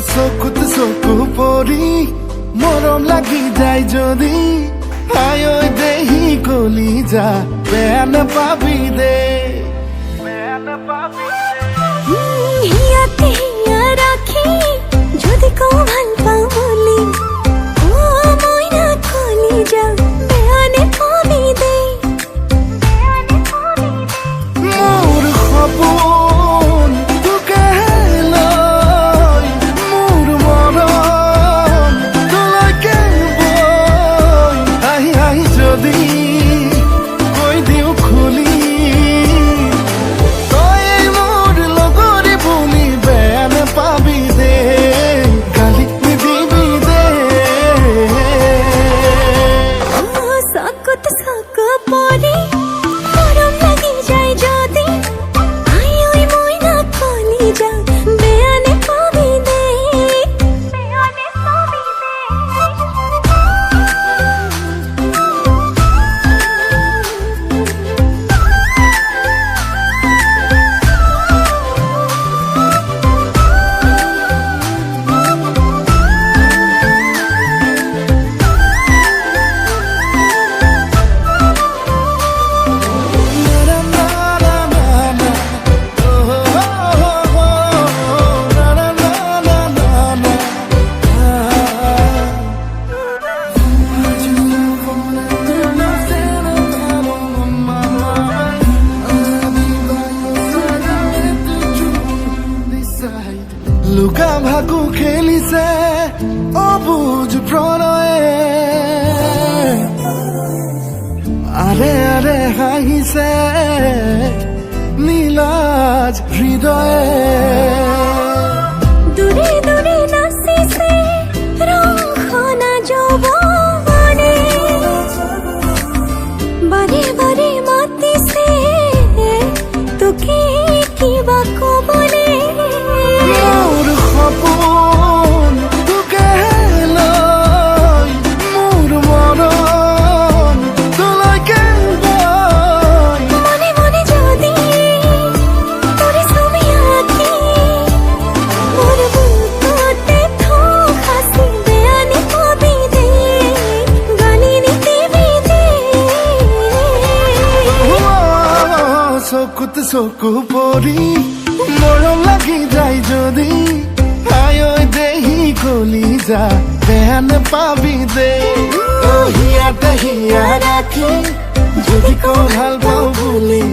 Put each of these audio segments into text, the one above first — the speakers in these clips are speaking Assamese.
চকুত চকু পৰি মৰম লাগি যায় যদি আই ঐ দেহি কলিজা বেয়া নাপাবি দে হিয়াতে হিয়া রাখি যদি কও ভাল পাও বলি ও মইনা কলিজা বেয়া নাপাবি দে মোৰ সপোন তোকে লৈ মোৰ মৰম তোলৈকে বৈ আহি আহি যদি কৈ দিওঁ খুলি তই মোৰ লগৰী বুলি বেয়া নাপাবি দে গালি নিদিবি দে চকুত চকু পৰি মৰম লাগি যায় যদি আই ঐ মইনা কলিজা বেয়া নাপাবি দে বেয়া নাপাবি লুকা ভাকু খেলিছে অবুজ প্ৰণয়ে আৰে আৰে হাঁহিছে নীলাজ হৃদয়ে দূৰে দূৰে নাচিছে ৰংখনা যৌৱনে বাৰে বাৰে মাতিছে তোকে কিবা কবলে মোৰ সপোন তোকে লৈ মোৰ মৰম তোলৈকে বৈ মনে মনে যদি তোর ছবি আঁকি মোর বুকুতে ঠোক হাসি বেয়া নাপাবি দে গালি নিদিবি দে চকুত চকু পৰি মৰম লাগি যায় যদি আই ঐ দেহি কলিজা বেয়া নাপাবি দে হিয়াতে হিয়া ৰাখি যদি কওঁ ভাল পাওঁ বুলি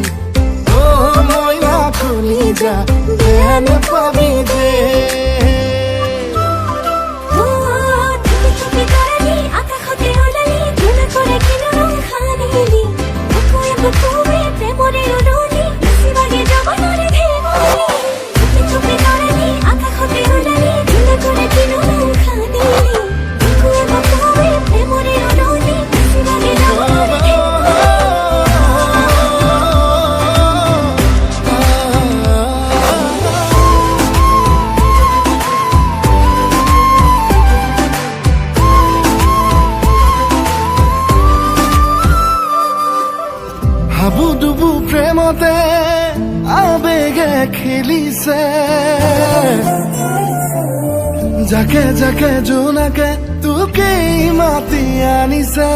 অ মইনা কলিজা বেয়া নাপাবি দে চুপি চুপি করালি আকাশতে ওলালি ধুলা করে কিন রং খানিলি বুকুয়ে বুকুয়ে প্রেমরে উড়লি শিবাগে জগনরে ধেমলি চুপি চুপি করালি আকাশতে ওলালি ধুলা করে কিন রং খানিলি বুকুয়ে বুকুয়ে প্রেমরে উড়লি শিবাগে জগনরে ধেমলি হাবু ডুবু প্ৰেমতে আবেগে খেলিছে যাকে যাকে জোনাকে তোকে মাতি আনিছে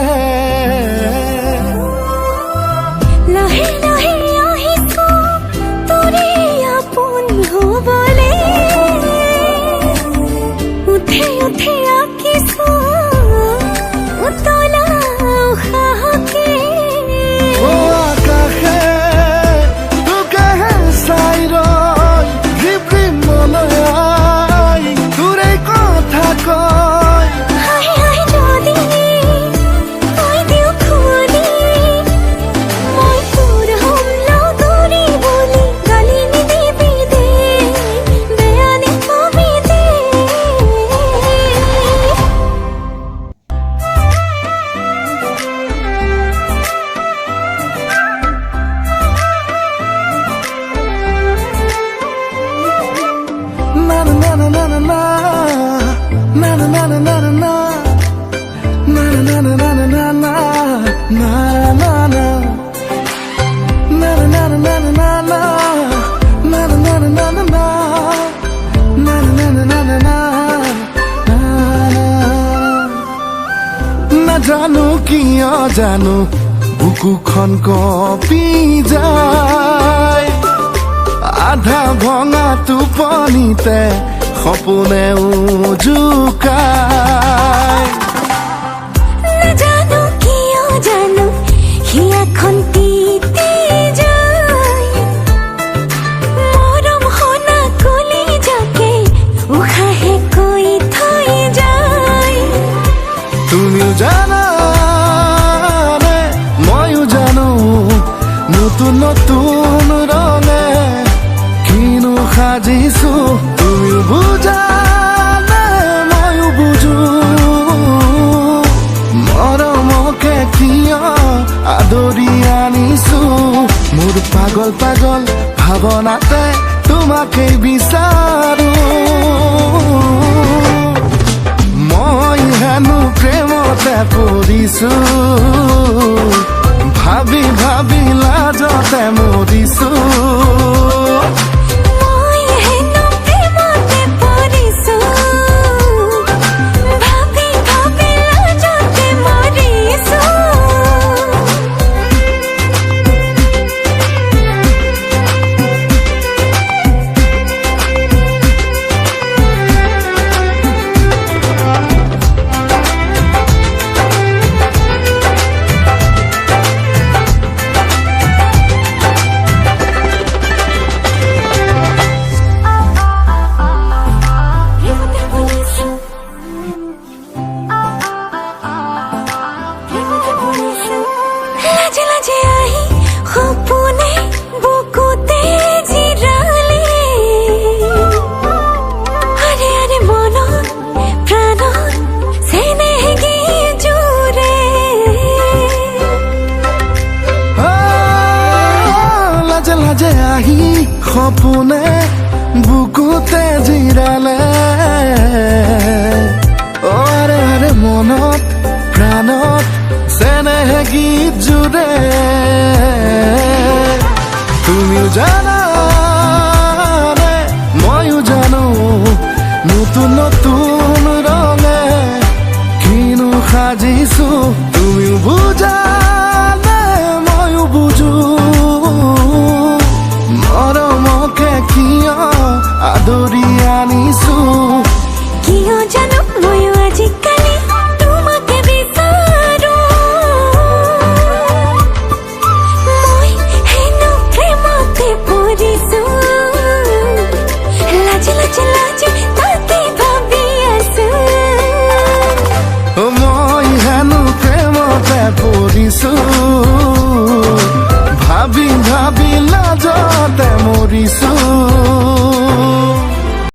লাহে লাহে na na na na na. Na na na na na na na. Na na na. Na na na na na na na. Na na na na na na. Na na na na na na. Na জানো কিয় জানো বুকুখন কঁপি যায় আধা ভঙা টোপনিতে সপোনেও জোকায় নাজানো কিয় জানো হিয়াখন তিতি যায় মৰম হনা কলি যাকে উশাহে কৈ থৈ যায় তুমিও জানা নে ময়ো জানো নতুন নতুন ৰঙে কিনো সাজিছো তুমিও বুজা নে ময়ো বুজো মৰমকে কিয় আদৰি আনিছো মোৰ পাগল পাগল ভাৱনাতে তোমাকেই বিচাৰো মই হেনো প্ৰেমতে পৰিছো ভাবি ভাবি লাজতে মৰিছো মই হেনো প্ৰেমতে পৰিছো ভাবি ভাবি লাজতে মৰিছো লাজে লাজে আহি সপোনে বুকুতে জিৰালে আৰে আৰে মনত প্ৰাণত চেনেহ গীত জোৰে লাজে লাজে আহি সপোনে বুকুতে জিৰালে আৰে আৰে মনত প্ৰাণত চেনেহ গীত জুৰে তুমিও জানা নে ময়ো জানো নতুন নতুন ৰঙে কিনো সাজিছো তুমিও বুজা নে ময়ো বুজো মৰমকে কিয় আদৰি আনিছো কিয় জানো ময়ো আজিকালি তোমাকে বিচাৰো মই হেনো প্ৰেমতে পৰিছো লাজে লাজে লাজে তাতে ভাবি আছো মই হেনো প্ৰেমতে পৰিছো